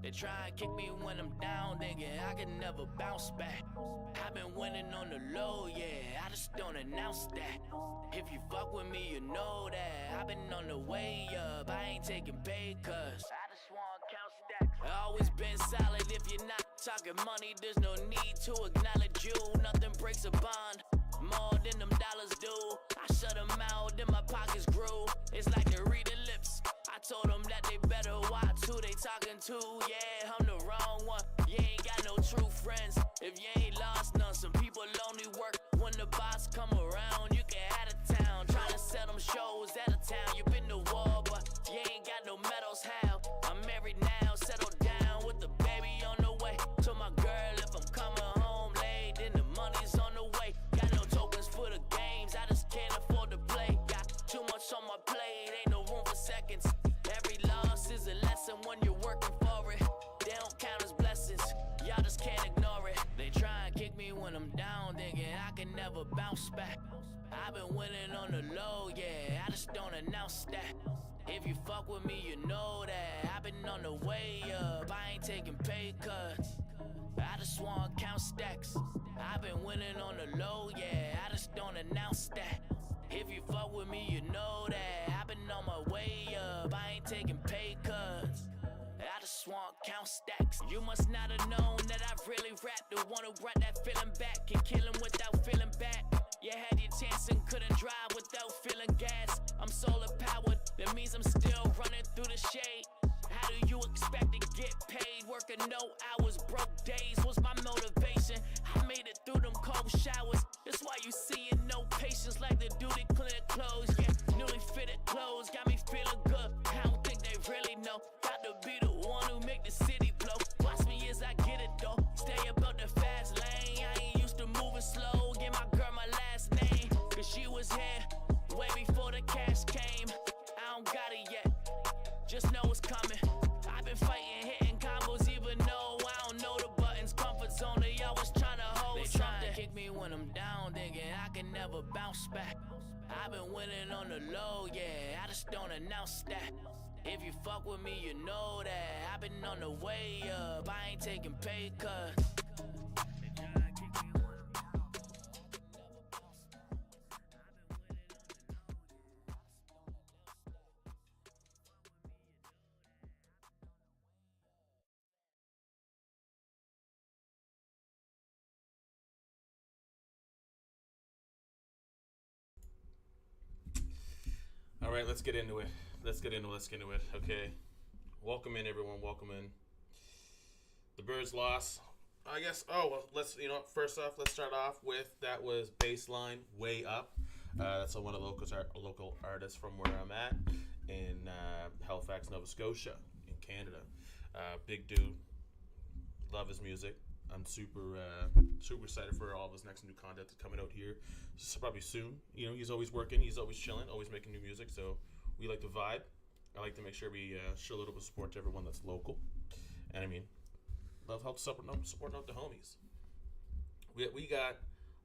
They try and kick me when I'm down, thinking I can never bounce back. I've been winning on the low, yeah, I just don't announce that. If you fuck with me, you know that I've been on the way up, I ain't taking pay cuts. I just wanna count stacks. I always been solid, if you're not talking money, there's no need to acknowledge you. Nothing breaks a bond more than them dollars do. I shut them out, then my pockets grew. It's like they're reading lips. I told them that they better watch who they talking to. Yeah, I'm the wrong one. You ain't got no true friends if you ain't lost none. Some people only work when the boss come around. You can out of town, trying to sell them shows out of town. You been to war, but you ain't got no medals. How? I'm married now, settled down with the baby on the way. To my girl, if I'm coming home late, then the money's on the way. Got no tokens for the games, I just can't afford to play. Got too much on my plate, ain't no room for seconds. Every loss is a lesson when you're working for it. They don't count as blessings, y'all just can't ignore it. They try and kick me when I'm down, thinking I can never bounce back. I've been winning on the low, yeah, I just don't announce that. If you fuck with me, you know that I've been on the way up, I ain't taking pay cuts. I just wanna count stacks. I've been winning on the low, yeah, I just don't announce that. If you fuck with me, you know that I've been on my way up, I ain't taking pay cuts. I just want count stacks. You must not have known that I really rap. The one who brought that feeling back and kill him without feeling back. You had your chance and couldn't drive without feeling gas. I'm solar powered, that means I'm still running through the shade. How do you expect to get paid? Working no hours, broke days was my motivation. I made it through them cold showers. That's why you seeing no patience like the duty clean clothes. Yeah, newly fitted clothes got me feeling good. I don't think they really know. Got to be the one who make the city blow. Watch me as I get it though. Stay about the fast lane. I ain't used to moving slow. Give my girl my last name, cause she was here way before the cash came. I don't got it yet, just know it's coming. I've been fighting, hitting combos, even though I don't know the buttons. Comfort zone, they always trying to hold something. They try to kick me when I'm down, thinking I can never bounce back. I've been winning on the low, yeah, I just don't announce that. If you fuck with me, you know that I've been on the way up, I ain't taking pay cuts. All right, let's get into it. Okay. Welcome in, everyone. Welcome in. The Birds lost. I guess, first off, let's start off with, that was Baseline, Way Up. That's one of the local artists from where I'm at in Halifax, Nova Scotia, in Canada. Big dude. Love his music. I'm super excited for all of his next new content that's coming out here. Probably soon. You know, he's always working. He's always chilling. Always making new music. So we like to vibe. I like to make sure we show a little bit of support to everyone that's local. And I mean, love help supporting out the homies. We got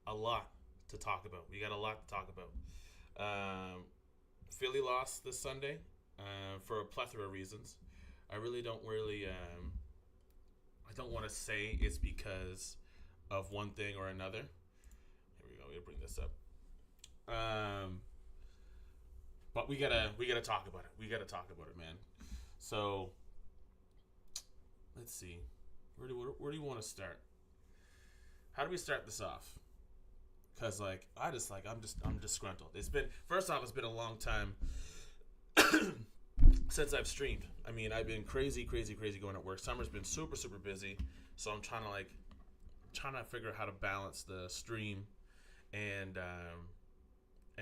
a lot to talk about. Philly lost this Sunday for a plethora of reasons. I don't want to say it's because of one thing or another. Here we go. We'll bring this up. But we gotta talk about it. Man. So let's see. Where do you want to start? How do we start this off? Cause I'm disgruntled. It's been a long time since I've streamed. I mean, I've been crazy going at work. Summer's been super busy, so I'm trying to figure out how to balance the stream and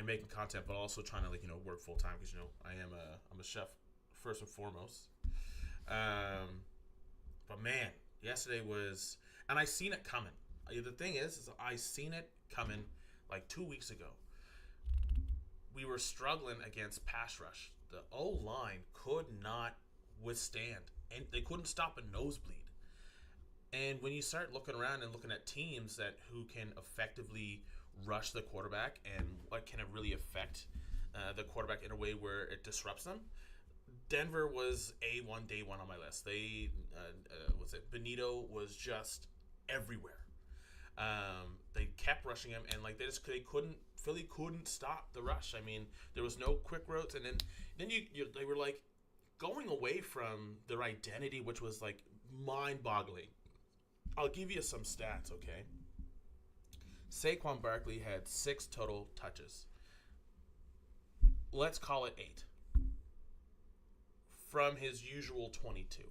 making content, but also trying to work full time, because I'm a chef first and foremost. But man, yesterday was, and I seen it coming. The thing is I seen it coming like 2 weeks ago. We were struggling against pass rush. The O-line could not withstand, and they couldn't stop a nosebleed. And when you start looking around and looking at teams who can effectively rush the quarterback and what can really affect the quarterback in a way where it disrupts them, Denver was day one on my list. Benito was just everywhere. They kept rushing him, and Philly couldn't stop the rush. I mean, there was no quick routes, and then they were like going away from their identity, which was like mind-boggling. I'll give you some stats, okay? Saquon Barkley had 6 total touches. Let's call it 8 from his usual 22.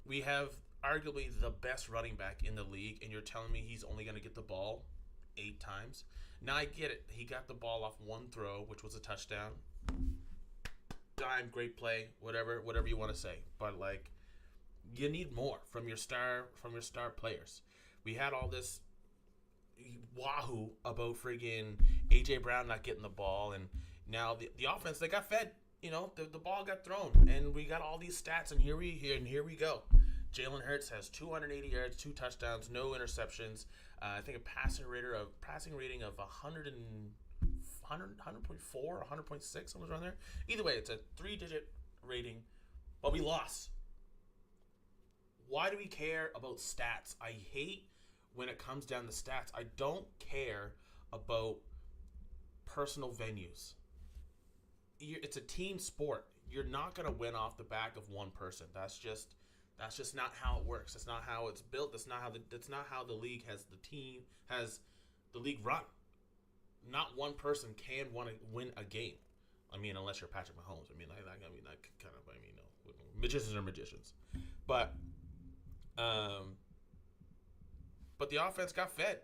We have arguably the best running back in the league, and you're telling me he's only going to get the ball 8 times? Now, I get it. He got the ball off one throw, which was a touchdown. Dime, great play, whatever you want to say. But, like, you need more from your star players. We had all this wahoo about friggin' A.J. Brown not getting the ball, and now the offense, they got fed. You know, the ball got thrown, and we got all these stats, and here we go. Jalen Hurts has 280 yards, 2 touchdowns, no interceptions. I think a passing rating of 100.4, 100.6, somewhere around there. Either way, it's a 3-digit rating, but we lost. Why do we care about stats? I hate when it comes down to stats. I don't care about personal venues. It's a team sport. You're not going to win off the back of one person. That's just not how it works. That's not how it's built. That's not how the league has the league run. Not one person can want to win a game. I mean, unless you're Patrick Mahomes. I mean, magicians are magicians. But the offense got fed.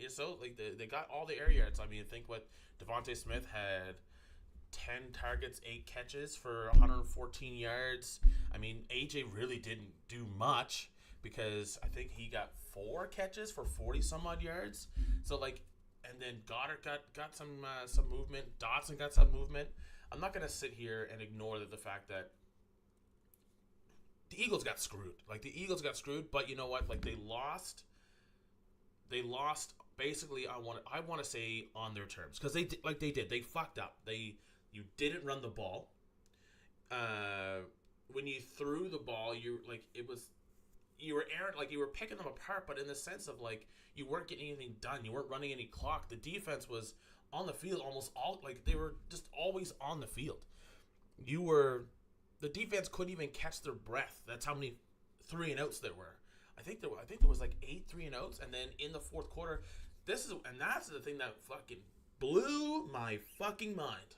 So like they got all the air yards. I mean, think what Devontae Smith had. 10 targets, 8 catches for 114 yards. I mean, AJ really didn't do much because I think he got 4 catches for 40 some odd yards. So like, and then Goddard got some movement. Dotson got some movement. I'm not gonna sit here and ignore the fact that the Eagles got screwed. Like the Eagles got screwed, but you know what? Like they lost. Basically, I want to say on their terms because they did. They fucked up. You didn't run the ball. When you threw the ball, you were picking them apart, but in the sense of like you weren't getting anything done. You weren't running any clock. The defense was on the field almost all they were just always on the field. The defense couldn't even catch their breath. That's how many 3-and-outs there were. I think there was like 8 3-and-outs, and then in the fourth quarter, that's the thing that fucking blew my fucking mind.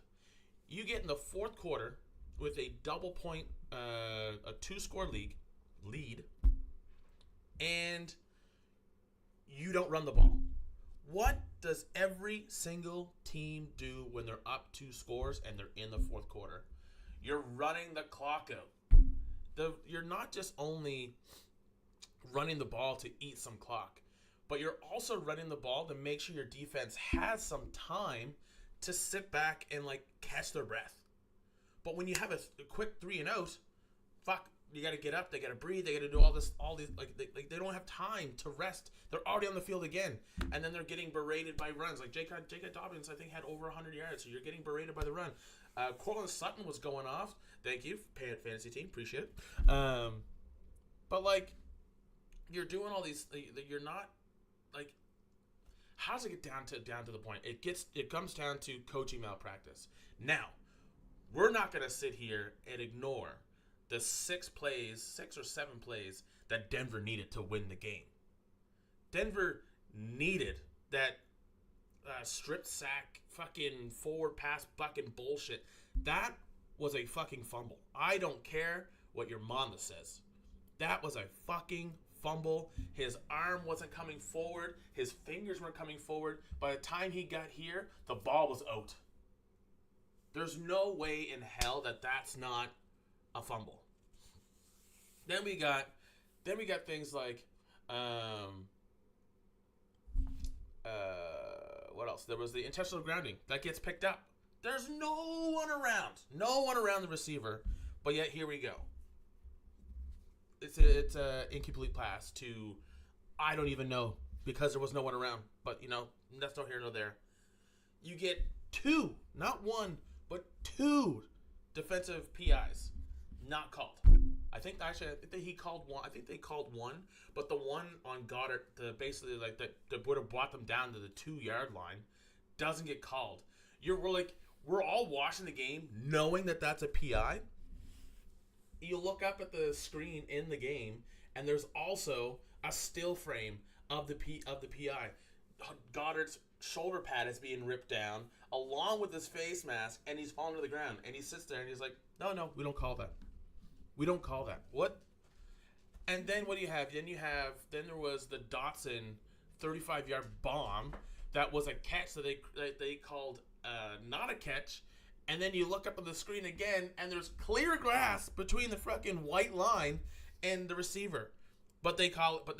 You get in the fourth quarter with a double point, a 2-score lead, and you don't run the ball. What does every single team do when they're up 2 scores and they're in the fourth quarter? You're running the clock out. You're not just only running the ball to eat some clock, but you're also running the ball to make sure your defense has some time to sit back and like catch their breath. But when you have a quick 3-and-out, you got to get up, they got to breathe, they got to do all these they don't have time to rest. They're already on the field again, and then they're getting berated by runs. Like Jacob Dobbins, I think, had over 100 yards, so you're getting berated by the run. Cortland Sutton was going off. Thank you, fantasy team, appreciate it. But like, you're doing all these. You're not like. How does it get down to the point? It comes down to coaching malpractice. Now, we're not going to sit here and ignore the 6 or 7 plays that Denver needed to win the game. Denver needed that strip sack, fucking forward pass bucking bullshit. That was a fucking fumble. I don't care what your mama says. That was a fucking fumble. His arm wasn't coming forward. His fingers weren't coming forward. By the time he got here, the ball was out. There's no way in hell that that's not a fumble. Then we got things like what else? There was the intentional grounding that gets picked up. There's no one around the receiver, but yet here we go. it's a incomplete pass to I don't even know because there was no one around. But that's no here nor there. You get two, not one, but two defensive PIs not called. I think he called one. I think they called one, but the one on Goddard, basically like that would have brought them down to the 2-yard line, doesn't get called. We're all watching the game knowing that that's a PI. You look up at the screen in the game, and there's also a still frame of the PI. Goddard's shoulder pad is being ripped down along with his face mask, and he's falling to the ground. And he sits there and he's like, "No, we don't call that. We don't call that. What?" And then what do you have? Then there was the Dotson 35-yard bomb that was a catch that they called not a catch. And then you look up on the screen again, and there's clear grass between the fucking white line and the receiver. But they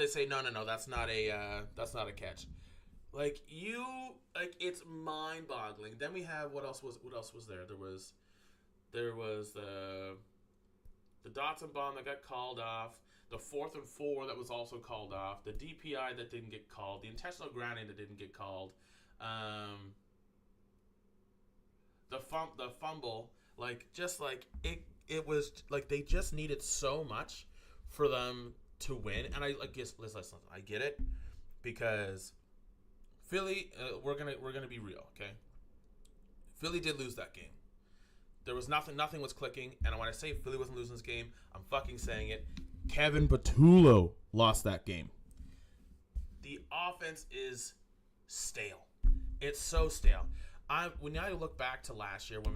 say no, that's not a catch. It's mind-boggling. Then we have what else was there? There was the Dotson bomb that got called off, the 4th and 4 that was also called off, the DPI that didn't get called, the intentional grounding that didn't get called, the fumble, it was like they just needed so much for them to win. And I guess listen, I get it, because Philly, we're gonna be real, okay? Philly did lose that game. There was nothing was clicking, and when I say Philly wasn't losing this game, I'm fucking saying it. Kevin Patullo lost that game. The offense is stale. It's so stale. When I look back to last year when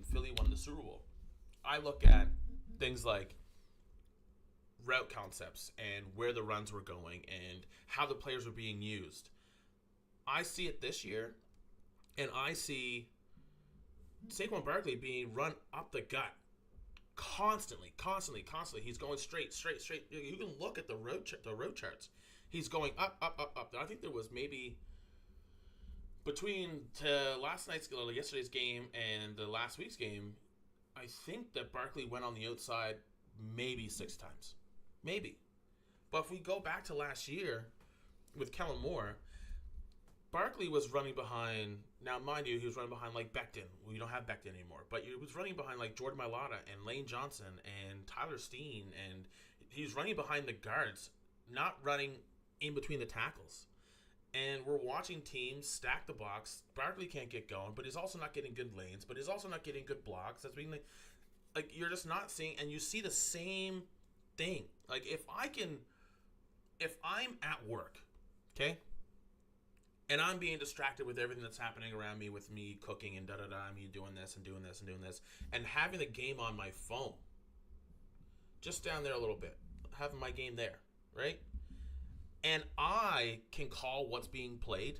Philly won the Super Bowl, I look at things like route concepts and where the runs were going and how the players were being used. I see it this year, and I see Saquon Barkley being run up the gut constantly. He's going straight. You can look at the road charts. He's going up. I think there was maybe between yesterday's game and the last week's game, I think that Barkley went on the outside maybe 6 times. Maybe. But if we go back to last year with Kellen Moore, Barkley was running behind. Now, mind you, he was running behind like Becton. We don't have Becton anymore. But he was running behind like Jordan Mailata and Lane Johnson and Tyler Steen. And he's running behind the guards, not running in between the tackles. And we're watching teams stack the box. Barkley can't get going, but he's also not getting good lanes. But he's also not getting good blocks. That's being like you're just not seeing. And you see the same thing. Like if I'm at work, okay, and I'm being distracted with everything that's happening around me, with me cooking and me doing this, and having the game on my phone, just down there a little bit, having my game there, right? And I can call what's being played.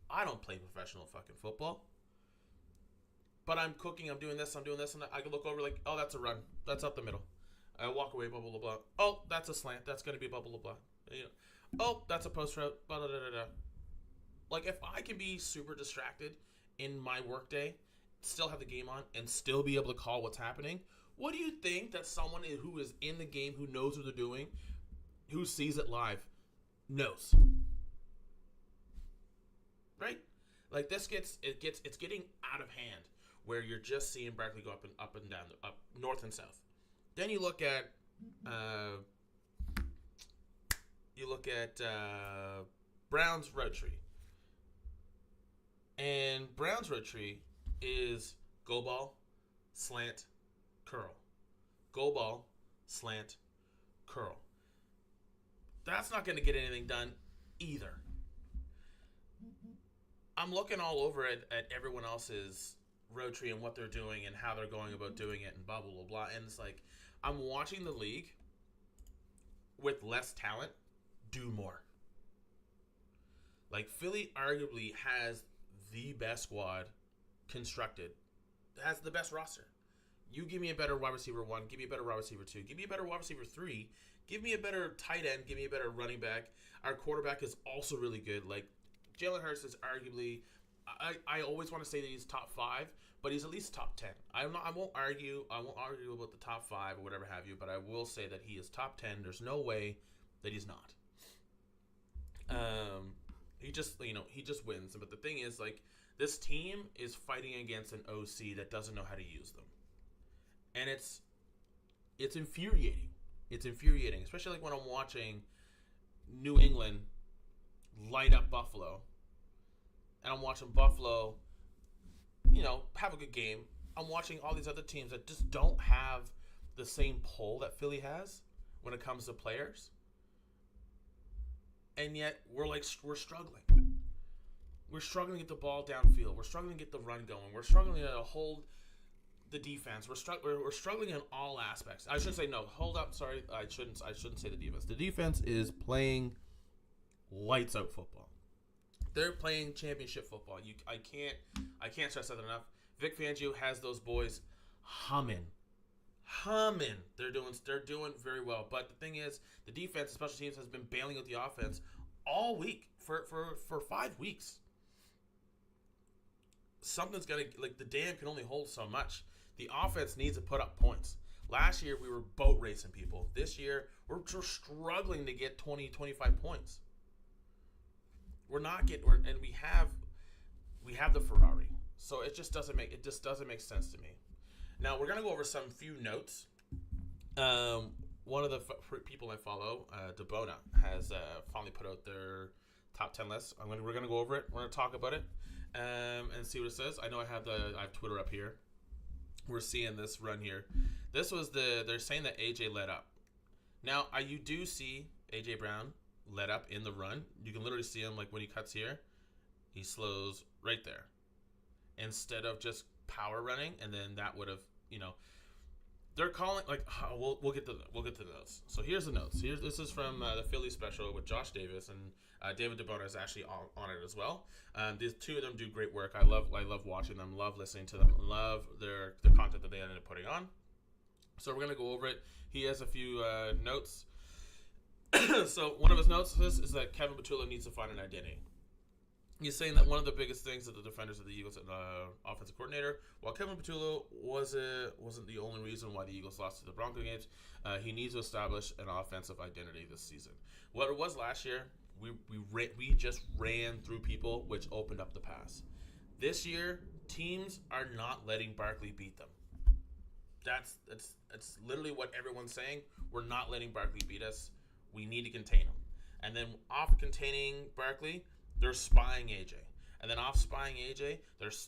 I don't play professional fucking football. But I'm cooking, I'm doing this, and I can look over like, oh, that's a run. That's up the middle. I walk away, blah, blah, blah, blah. Oh, that's a slant. That's going to be blah, blah, blah, blah. Oh, that's a post route. Blah, blah, blah, blah, blah. Like, if I can be super distracted in my workday, still have the game on, and still be able to call what's happening, what do you think that someone who is in the game, who knows what they're doing, who sees it live, knows? Right? Like, it's getting out of hand, where you're just seeing Barkley go up and down, up north and south. Then you look at Brown's road tree. And Brown's road tree is go ball, slant, curl. Go ball, slant, curl. That's not going to get anything done either. I'm looking all over at everyone else's road tree and what they're doing and how they're going about doing it and blah, blah, blah, blah. And it's like, I'm watching the league with less talent do more. Like, Philly arguably has the best squad constructed. Has the best roster. You give me a better wide receiver 1, give me a better wide receiver 2, give me a better wide receiver 3, give me a better tight end, give me a better running back. Our quarterback is also really good. Like, Jalen Hurts is arguably I always want to say that he's top 5, but he's at least top 10. I won't argue about the top 5 or whatever have you, but I will say that he is top 10. There's no way that he's not. He just wins. But the thing is, like, this team is fighting against an OC that doesn't know how to use them, and it's infuriating. It's infuriating, especially like when I'm watching New England light up Buffalo, and I'm watching Buffalo, have a good game. I'm watching all these other teams that just don't have the same pull that Philly has when it comes to players, and yet we're struggling. We're struggling to get the ball downfield. We're struggling to get the run going. We're struggling to hold the defense. We're struggling in all aspects. I should say no. Hold up. Sorry, I shouldn't say the defense. The defense is playing lights out football. They're playing championship football. I can't stress that enough. Vic Fangio has those boys humming. They're doing very well. But the thing is, the defense, special teams, has been bailing out the offense all week for 5 weeks. Something's got to, like, the dam can only hold so much. The offense needs to put up points. Last year, we were boat racing people. This year, we're struggling to get 20, 25 points. We're not getting, and we have the Ferrari. So it just doesn't make sense to me. Now, we're going to go over some few notes. One of the people I follow, DeBona, has finally put out their top 10 list. We're going to go over it. We're going to talk about it. And see what it says. I know I have Twitter up here. We're seeing this run here. This was they're saying that AJ led up. Now, you do see AJ Brown led up in the run. You can literally see him, like, when he cuts here, he slows right there. Instead of just power running, and then that would have, they're calling, like, we'll get to those. So here's the notes. This is from the Philly special with Josh Davis, and David DeBona is actually on it as well. These two of them do great work. I love watching them, love listening to them, love their content that they ended up putting on. So we're gonna go over it. He has a few notes. So one of his notes is that Kevin Patullo needs to find an identity. He's saying that one of the biggest things that the defenders of the Eagles and offensive coordinator, while Kevin Patullo wasn't the only reason why the Eagles lost to the Broncos games, he needs to establish an offensive identity this season. What it was last year, we just ran through people, which opened up the pass. This year, teams are not letting Barkley beat them. That's literally what everyone's saying. We're not letting Barkley beat us. We need to contain him. And then off containing Barkley, they're spying AJ. And then off spying AJ,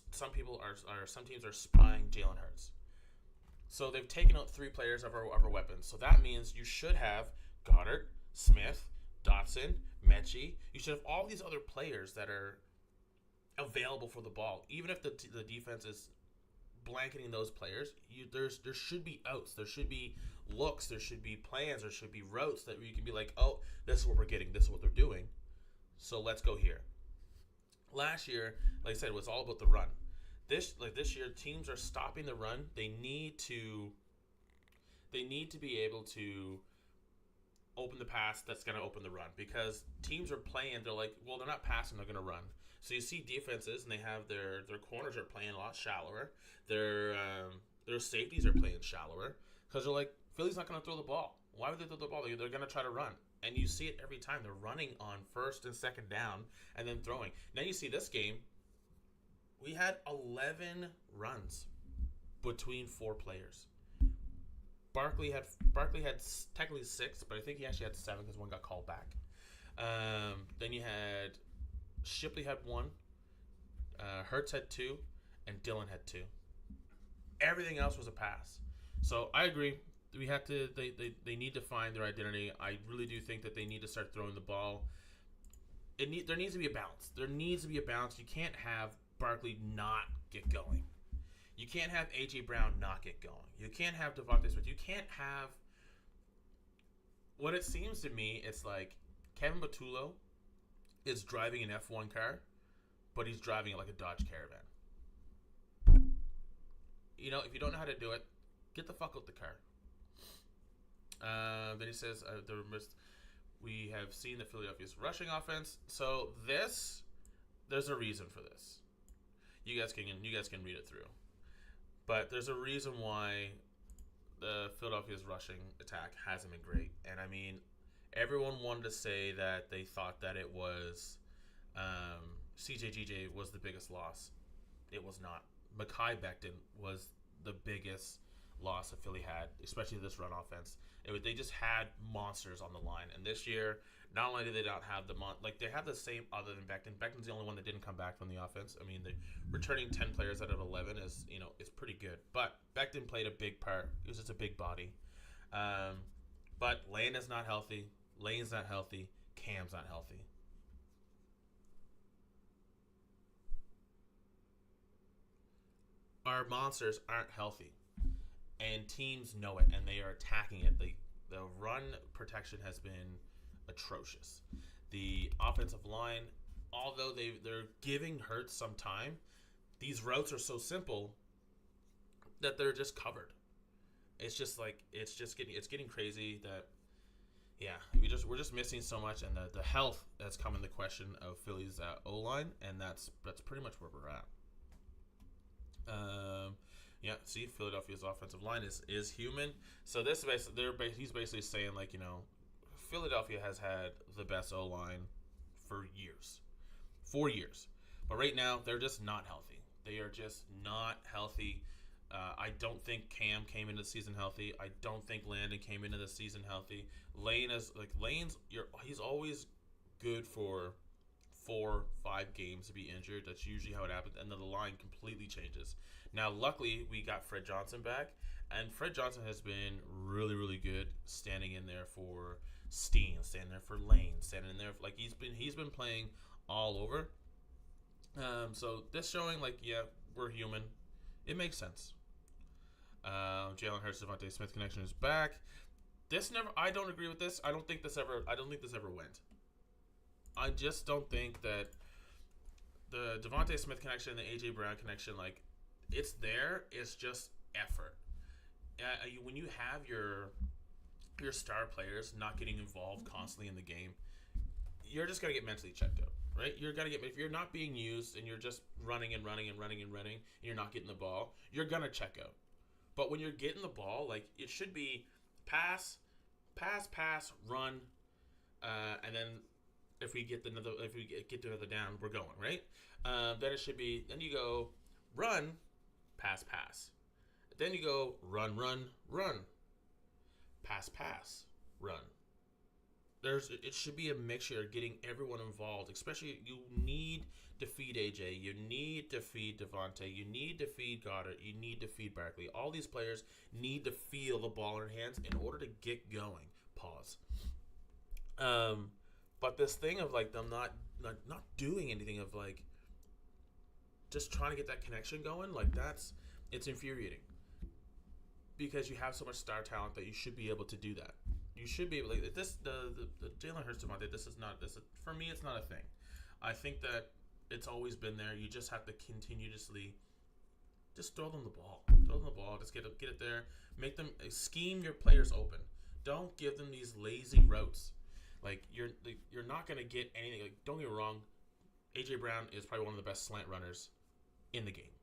some teams are spying Jalen Hurts. So they've taken out 3 players of our weapons. So that means you should have Goddard, Smith, Dotson, Mechie. You should have all these other players that are available for the ball. Even if the defense is blanketing those players, there should be outs. There should be looks. There should be plans. There should be routes that you can be like, oh, this is what we're getting. This is what they're doing. So let's go here. Last year, like I said, it was all about the run. This year, teams are stopping the run. They need to be able to open the pass that's going to open the run, because teams are playing. They're like, well, they're not passing. They're going to run. So you see defenses, and they have their corners are playing a lot shallower. Their safeties are playing shallower because they're like, Philly's not going to throw the ball. Why would they throw the ball? They're going to try to run. And you see it every time. They're running on first and second down and then throwing. Now you see this game, we had 11 runs between 4 players. Barkley had technically 6, but I think he actually had 7 because one got called back. Then you had Shipley had 1, Hurts had 2, and Dillon had 2. Everything else was a pass. So I agree. We have to. They need to find their identity. I really do think that they need to start throwing the ball. There needs to be a balance. There needs to be a balance. You can't have Barkley not get going. You can't have AJ Brown not get going. You can't have Devontae Smith. You can't have. What it seems to me, it's like Kevin Patullo is driving an F1 car, but he's driving it like a Dodge Caravan. If you don't know how to do it, get the fuck out the car. Then he says, we have seen the Philadelphia's rushing offense. So there's a reason for this. You guys can read it through. But there's a reason why the Philadelphia's rushing attack hasn't been great. And I mean, everyone wanted to say that they thought that it was CJGJ was the biggest loss. It was not. Mekhi Becton was the biggest loss that Philly had, especially this run offense. They just had monsters on the line. And this year, not only did they not have they had the same other than Becton. Becton's the only one that didn't come back from the offense. I mean, returning 10 players out of 11 is pretty good. But Becton played a big part. He was just a big body. But Lane is not healthy. Lane's not healthy. Cam's not healthy. Our monsters aren't healthy. And teams know it, and they are attacking it. The run protection has been atrocious. The offensive line, although they're giving Hurts some time, these routes are so simple that they're just covered. It's just like it's getting crazy that we're just missing so much, and the health has come in the question of Philly's O-line, and that's pretty much where we're at. See, Philadelphia's offensive line is human. So this he's basically saying, like, Philadelphia has had the best O-line for years. 4 years. But right now, they're just not healthy. They are just not healthy. I don't think Cam came into the season healthy. I don't think Landon came into the season healthy. He's always good for 4-5 games to be injured. That's usually how it happens. And then the line completely changes. Now, luckily, we got Fred Johnson back. And Fred Johnson has been really, really good standing in there for Steen, standing there for Lane, standing in there. Like, he's been playing all over. So this showing, like, yeah, we're human. It makes sense. Jalen Hurts Devontae Smith connection is back. I don't agree with this. I don't think this ever went. I just don't think that the Devontae Smith connection and the AJ Brown connection, like, it's there. It's just effort. When you have your star players not getting involved constantly in the game, you're just gonna get mentally checked out, right? If you're not being used and you're just running and you're not getting the ball, you're gonna check out. But when you're getting the ball, like, it should be pass, run, and then if we get to another down, we're going, right? Then it should be, then you go run, pass. Then you go run, pass, run. It should be a mixture of getting everyone involved. Especially, you need to feed AJ, you need to feed Devontae, you need to feed Goddard, you need to feed Barkley. All these players need to feel the ball in their hands in order to get going. Pause. But this thing of, like, them not doing anything, of, like, just trying to get that connection going, like, it's infuriating. Because you have so much star talent that you should be able to do that. You should be able, like, the Jalen Hurts Devontae, for me, it's not a thing. I think that it's always been there. You just have to continuously just throw them the ball. Just get it there. Make them scheme your players open. Don't give them these lazy routes. Like, you're not gonna get anything. Like, don't get me wrong, AJ Brown is probably one of the best slant runners in the game.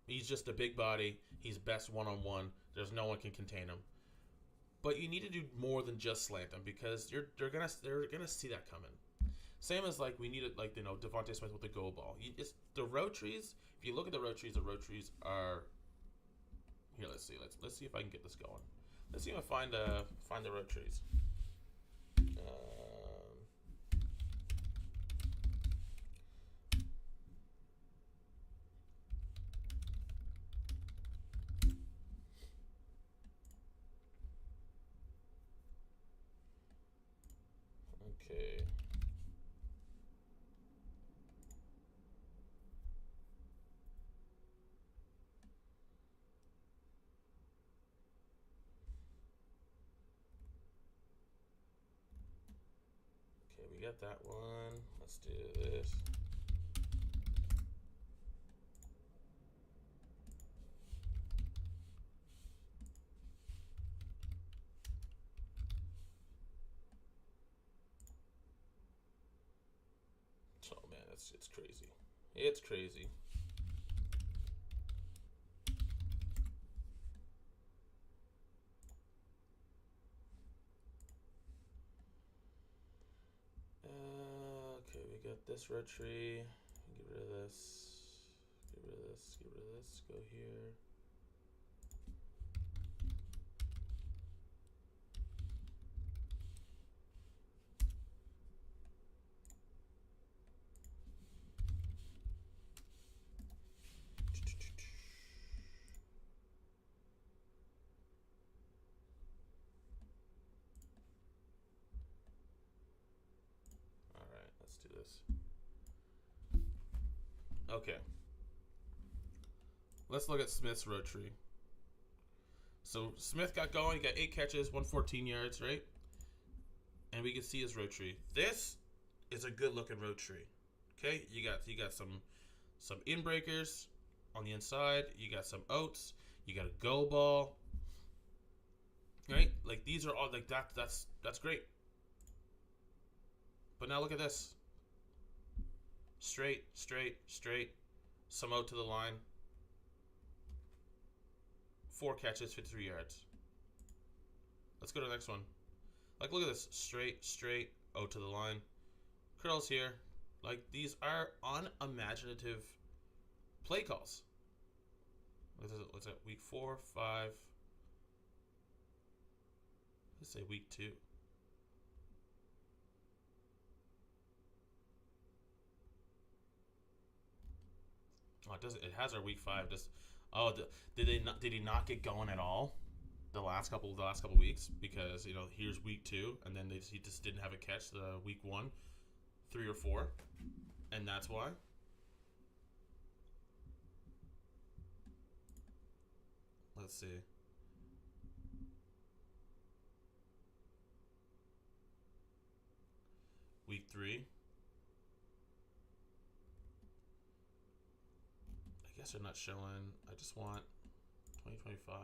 He's just a big body. He's best one-on-one. There's no one can contain him. But you need to do more than just slant them, because they're gonna see that coming. Same as, like, we needed, like, Devontae Smith with the go ball. The road trees. If you look at the road trees are here. Let's see if I can get this going. Let's see if I find the road trees. Okay. Okay, we got that one. Let's do this. Oh man, it's crazy. It's crazy. this road tree. Get rid of this. Get rid of this. Get rid of this. Go here. Let's do this. Okay. Let's look at Smith's road tree. So Smith got going. He got 8 catches, 114 yards, right? And we can see his road tree. This is a good looking road tree. Okay, you got some in breakers on the inside. You got some outs. You got a go ball. Right? Like these are all like that. That's great. But now look at this. Straight, straight, straight. Some out to the line. 4 catches, 53 yards. Let's go to the next one. Like, look at this. Straight, straight, out to the line. Curls here. Like, these are unimaginative play calls. What's that? Week 4, 5. Let's say week 2. Oh, it doesn't. It has our week 5. Did he not get going at all the last couple weeks? Because here's week 2, and then he just didn't have a catch the week 1, 3 or 4, and that's why. Let's see. Week 3. I guess they're not showing. I just want 2025.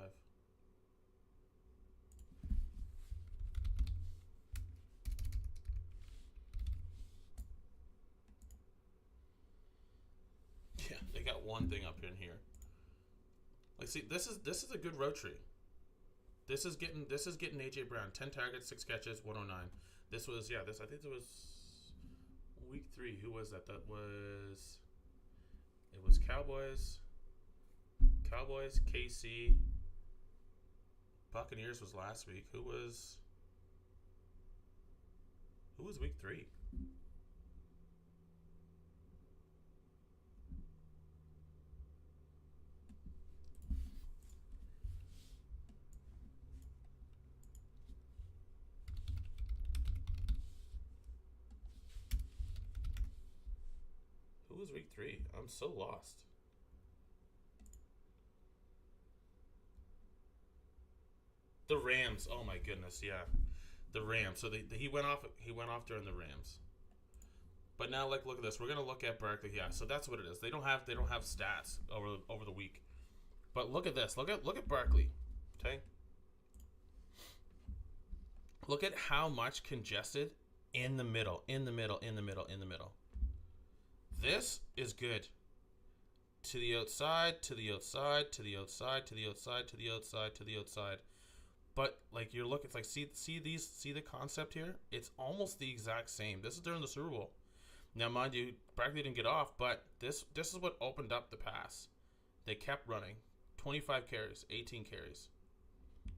Yeah, they got one thing up in here. Like, see, this is a good road tree. This is getting AJ Brown 10 targets, 6 catches, 109. This was I think it was week 3. Who was that? It was Cowboys, KC, Buccaneers was last week. Who was week 3? Who was week 3? I'm so lost. The Rams. Oh my goodness, yeah, the Rams. So he went off during the Rams. But now, like, look at this. We're gonna look at Barkley. Yeah, so that's what it is. They don't have stats over the week. But look at this. Look at Barkley. Okay. Look at how much congested in the middle. This is good. To the outside, to the outside, to the outside, to the outside, to the outside, to the outside. But like it's like see the concept here? It's almost the exact same. This is during the Super Bowl. Now, mind you, Barkley didn't get off, but this is what opened up the pass. They kept running. 25 carries, 18 carries,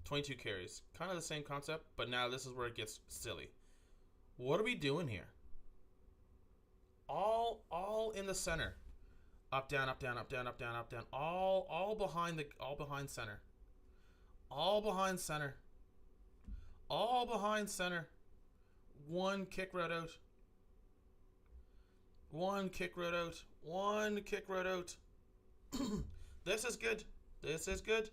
22 carries. Kind of the same concept, but now this is where it gets silly. What are we doing here? All in the center. Up, down, up, down, up, down, up, down, up, down. All behind center. All behind center. All behind center. One kick right out. One kick right out. One kick right out. This is good. This is good.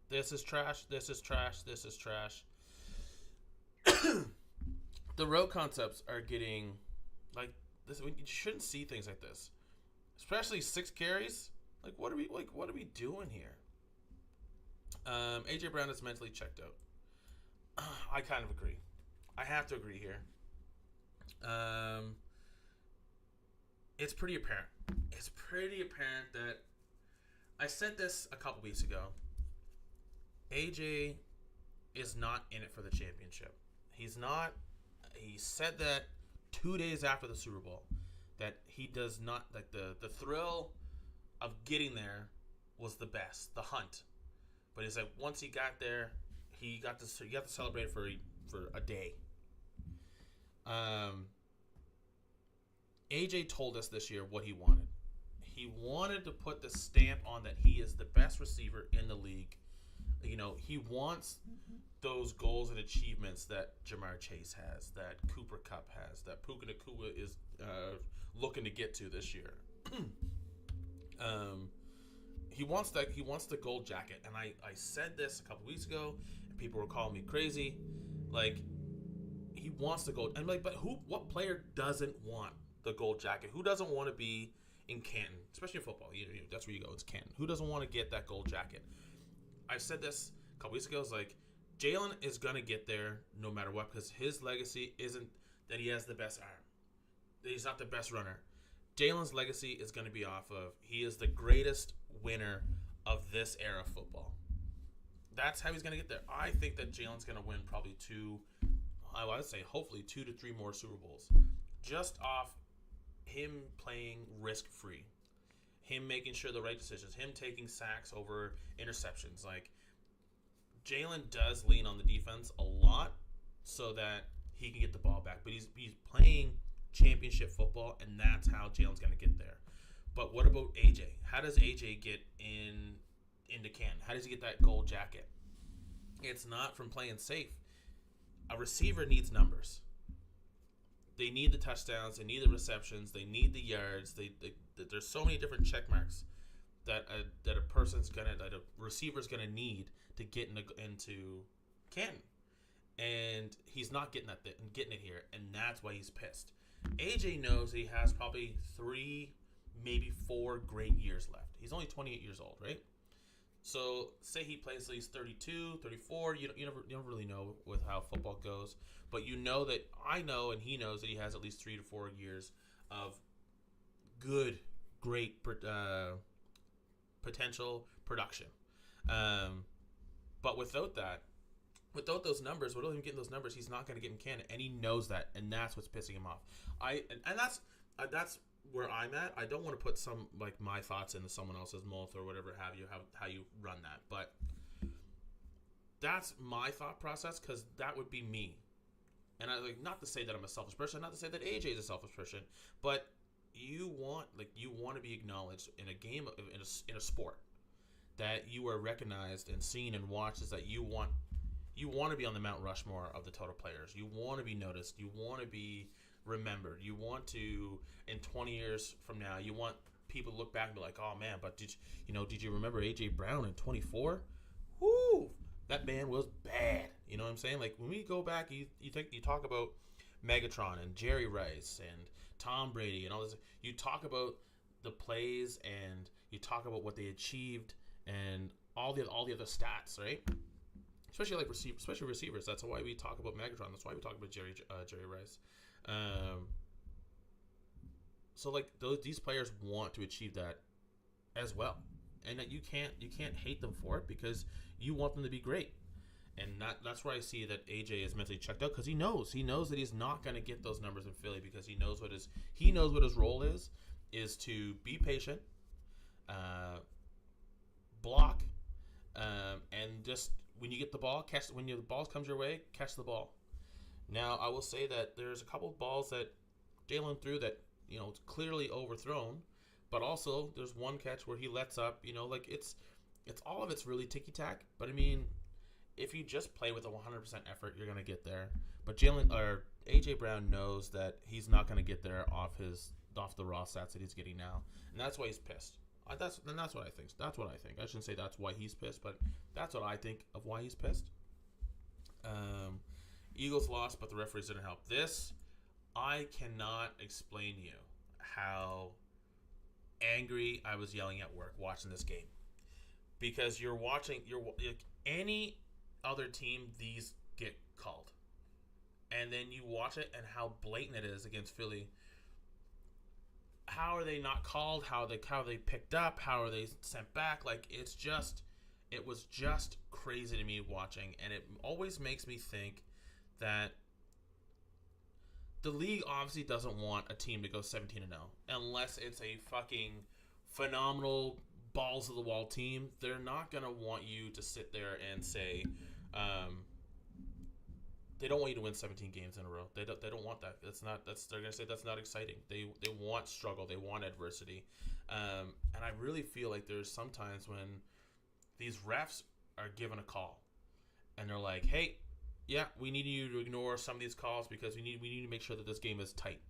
This is trash. This is trash. This is trash. The road concepts are getting like this. You shouldn't see things like this, especially 6 carries. Like, what are we doing here? AJ Brown is mentally checked out. I kind of agree. I have to agree here. It's pretty apparent. It's pretty apparent that I said this a couple weeks ago. AJ is not in it for the championship. He's not. He said that 2 days after the Super Bowl. that he does not like the thrill of getting there was the best, the hunt. But he's like once he got there, he got to celebrate for a day. AJ told us this year what he wanted. He wanted to put the stamp on that he is the best receiver in the league. You know, he wants those goals and achievements that Jamar Chase has, that Cooper Kupp has, that Puka Nacua is looking to get to this year. He wants that. He wants the gold jacket, and I said this a couple weeks ago, and people were calling me crazy. Like, he wants the gold, and like, but what player doesn't want the gold jacket? Who doesn't want to be in Canton, especially in football? That's where you go. It's Canton. Who doesn't want to get that gold jacket? I said this a couple weeks ago. It's like Jalen is gonna get there no matter what, because his legacy isn't that he has the best arm. That he's not the best runner. Jalen's legacy is going to be off of he is the greatest winner of this era of football. That's how he's going to get there. I think that Jalen's going to win probably I would say hopefully 2 to 3 more Super Bowls. Just off him playing risk-free. Him making sure the right decisions. Him taking sacks over interceptions. Like, Jalen does lean on the defense a lot so that he can get the ball back. But he's playing championship football, and that's how Jalen's going to get there. But what about AJ? How does AJ get into Canton? How does he get that gold jacket? It's not from playing safe. A receiver needs numbers. They need the touchdowns. They need the receptions. They need the yards. There's so many different check marks that a receiver's gonna need to get into Canton, and he's not getting it here, and that's why he's pissed. AJ knows he has probably 3, maybe 4 great years left. He's only 28 years old, right? So say he plays till he's 32, 34. You don't really know with how football goes, but you know that I know and he knows that he has at least 3 to 4 years of good, great potential production. But without those numbers, without him getting those numbers, he's not going to get in Canada, and he knows that, and that's what's pissing him off. That's where I'm at. I don't want to put some like my thoughts into someone else's mouth or whatever have you, how you run that, but that's my thought process, because that would be me. And I like not to say that I'm a selfish person, not to say that AJ is a selfish person, but you want to be acknowledged in a game, in a sport, that you are recognized and seen and watched, is that you want to be on the Mount Rushmore of the total players. You want to be noticed. You want to be remembered. You want to, in 20 years from now, you want people to look back and be like, oh man, but did you remember AJ Brown in 24? Whoo, that man was bad. You know what I'm saying? Like, when we go back, you talk about Megatron and Jerry Rice and Tom Brady and all this. You talk about the plays and you talk about what they achieved and all the other stats, right? Especially receivers. That's why we talk about Megatron. That's why we talk about Jerry Rice. So like these players want to achieve that as well, and that you can't hate them for it, because you want them to be great. And that's where I see that AJ is mentally checked out, because he knows that he's not going to get those numbers in Philly, because he knows what his role is to be patient, block, and just when you get the ball, when the ball comes your way, catch the ball. Now, I will say that there's a couple of balls that Jalen threw that, it's clearly overthrown, but also there's one catch where he lets up, like it's all of it's really ticky-tack. But I mean, if you just play with a 100% effort, you're going to get there. But AJ Brown knows that he's not going to get there off the raw stats that he's getting now. And that's why he's pissed. That's what I think. That's what I think. I shouldn't say that's why he's pissed, but that's what I think of why he's pissed. Eagles lost, but the referees didn't help. This, I cannot explain to you how angry I was yelling at work watching this game. Because you're any other team, these get called. And then you watch it and how blatant it is against Philly. How are they not called? How are they picked up? How are they sent back? Like, it was just crazy to me watching, and it always makes me think that the league obviously doesn't want a team to go 17-0 unless it's a fucking phenomenal balls of the wall team. They're not gonna want you to sit there and say, they don't want you to win 17 games in a row. They don't want that. They're gonna say that's not exciting. They want struggle. They want adversity. And I really feel like there's sometimes when these refs are given a call, and they're like, hey, yeah, we need you to ignore some of these calls because we need to make sure that this game is tight.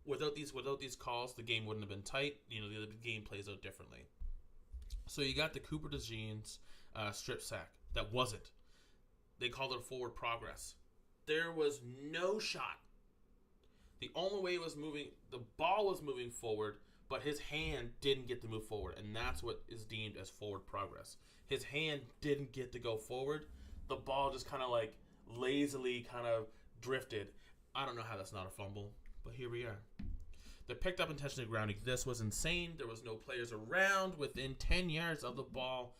Without these calls, the game wouldn't have been tight. The game plays out differently. So you got the Cooper DeJean's strip sack that wasn't. They called it a forward progress. There was no shot. The only way it was moving, the ball was moving forward, but his hand didn't get to move forward, and that's what is deemed as forward progress. His hand didn't get to go forward. The ball just kind of like lazily kind of drifted. I don't know how that's not a fumble, but here we are. They picked up intentional grounding. This was insane. There was no players around within 10 yards of the ball.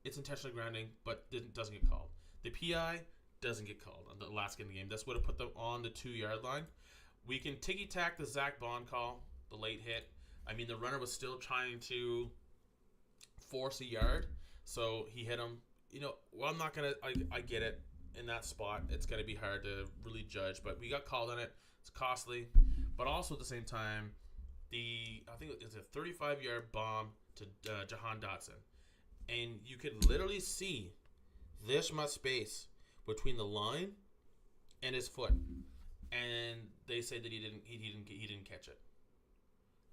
It's intentional grounding, but doesn't get called. The PI doesn't get called on the last game of the game. That's what have put them on the 2-yard line. We can ticky-tack the Zach Bond call, the late hit. I mean, the runner was still trying to force a yard, so he hit him. I'm not going to – I get it. In that spot, it's going to be hard to really judge, but we got called on it. It's costly. But also at the same time, I think it's a 35-yard bomb to Jahan Dotson. And you could literally see this much space between the line and his foot, and they say that he didn't catch it.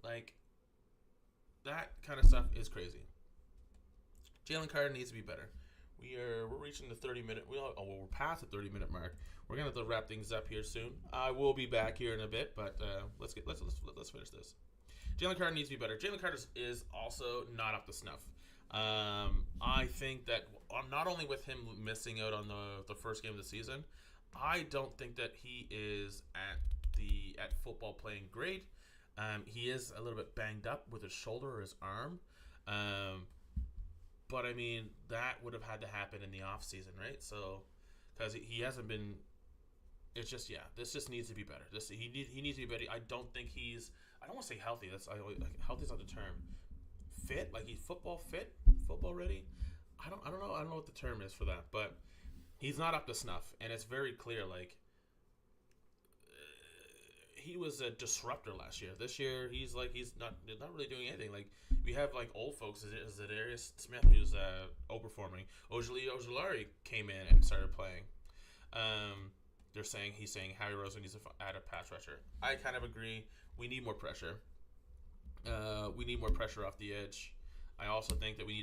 Like, that kind of stuff is crazy. Jalen Carter needs to be better. We're reaching the 30-minute. We're past the 30-minute mark. We're gonna have to wrap things up here soon. I will be back here in a bit, but let's finish this. Jalen Carter needs to be better. Jalen Carter is also not up to snuff. I think that not only with him missing out on the first game of the season, I don't think that he is at football playing great. He is a little bit banged up with his shoulder or his arm. But I mean, that would have had to happen in the off season, right? So, because he hasn't been. It's just this just needs to be better. He needs to be better. I don't think he's. I don't want to say healthy. Healthy is not the term. Fit, like he's football fit, football ready. I don't know. I don't know what the term is for that, but he's not up to snuff, and it's very clear. Like he was a disruptor last year. This year, he's not really doing anything. Like we have like old folks. Is it Darius Smith who's overperforming? Ojulari came in and started playing. He's saying Harry Rosen needs to add a pass rusher. I kind of agree. We need more pressure. We need more pressure off the edge. I also think that we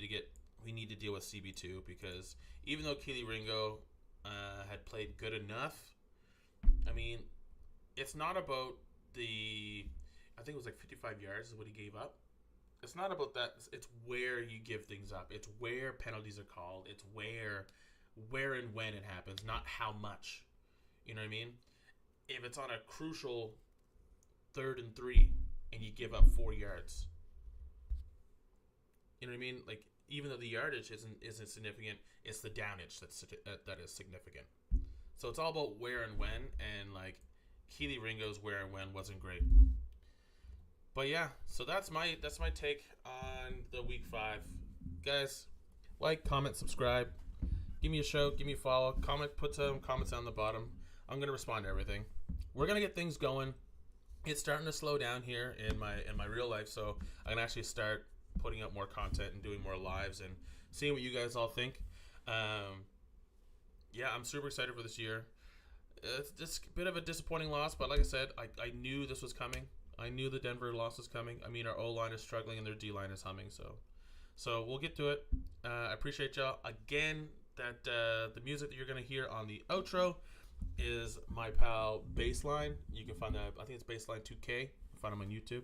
need to deal with CB2 because even though Keely Ringo had played good enough, I mean, it's not about I think it was like 55 yards is what he gave up. It's not about that. It's where you give things up. It's where penalties are called. It's where and when it happens, not how much. You know what I mean? If it's on a crucial 3rd and 3 and you give up 4 yards, you know what I mean? Like even though the yardage isn't significant, it's the downage that is significant. So it's all about where and when, and like Keely Ringo's where and when wasn't great. But yeah, so that's my take on the week 5. Guys, like, comment, subscribe. Give me a shout, give me a follow, comment, put some comments on the bottom. I'm going to respond to everything. We're going to get things going. It's starting to slow down here in my real life, so I can actually start putting out more content and doing more lives and seeing what you guys all think. Yeah, I'm super excited for this year. It's just a bit of a disappointing loss, but like I said, I knew this was coming. I knew the Denver loss was coming. I mean, our O-line is struggling and their D-line is humming, so we'll get to it. I appreciate y'all. Again, that the music that you're going to hear on the outro is my pal Baseline. You can find that, I think it's Baseline 2K. You can find him on YouTube.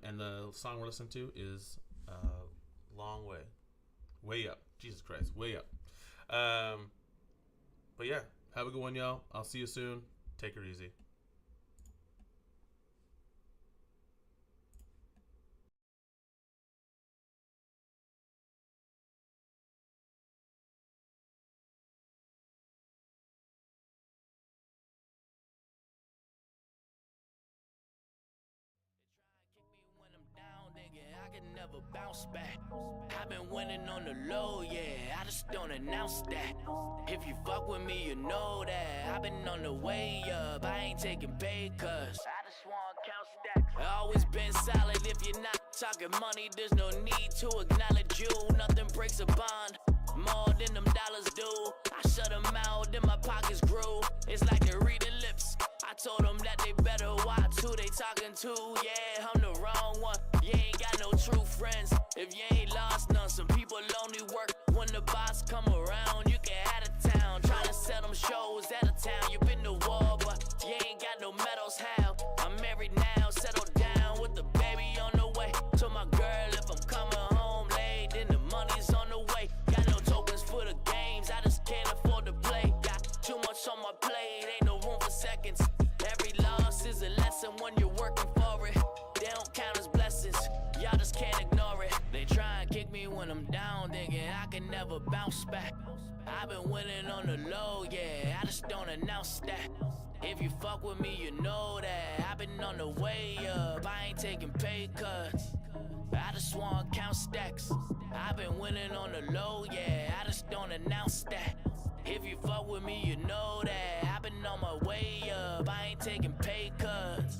And the song we're listening to is Long Way. Way Up. Jesus Christ, Way Up. But yeah, have a good one, y'all. I'll see you soon. Take it easy. I can never bounce back. I've been winning on the low, yeah, I just don't announce that. If you fuck with me, you know that I've been on the way up, I ain't taking pay cuts. I just wanna count stacks. I always been solid, if you're not talking money, there's no need to acknowledge you. Nothing breaks a bond more than them dollars do. I shut them out, then my pockets grew. It's like they're reading lips. I told them that they better watch who they talking to. Yeah, I'm the wrong one. You ain't got no true friends if you ain't lost none. Some people only work when the boss come around. You can out of town, trying to sell them shows out of town. You been to war, but you ain't got no medals. How? I'm married now, settled down with the baby on the way. Told my girl if I'm coming home late, then the money's on the way. Got no tokens for the games, I just can't afford to play. Got too much on my plate, ain't no room for seconds. Every loss is a lesson when you're working for it. They don't count as blessings, y'all just can't ignore it. They try and kick me when I'm down, thinking I can never bounce back. I've been winning on the low, yeah, I just don't announce that. If you fuck with me, you know that I've been on the way up, I ain't taking pay cuts. I just wanna count stacks. I've been winning on the low, yeah, I just don't announce that. If you fuck with me, you know that I've been on my way up, I ain't taking pay cuts.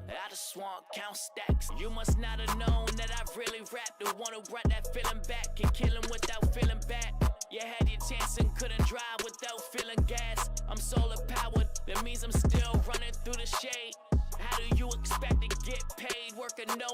I just want count stacks. You must not have known that I really rap. The one who brought that feeling back can kill him without feeling bad. You had your chance and couldn't drive without feeling gas. I'm solar powered, that means I'm still running through the shade. How do you expect to get paid? Working no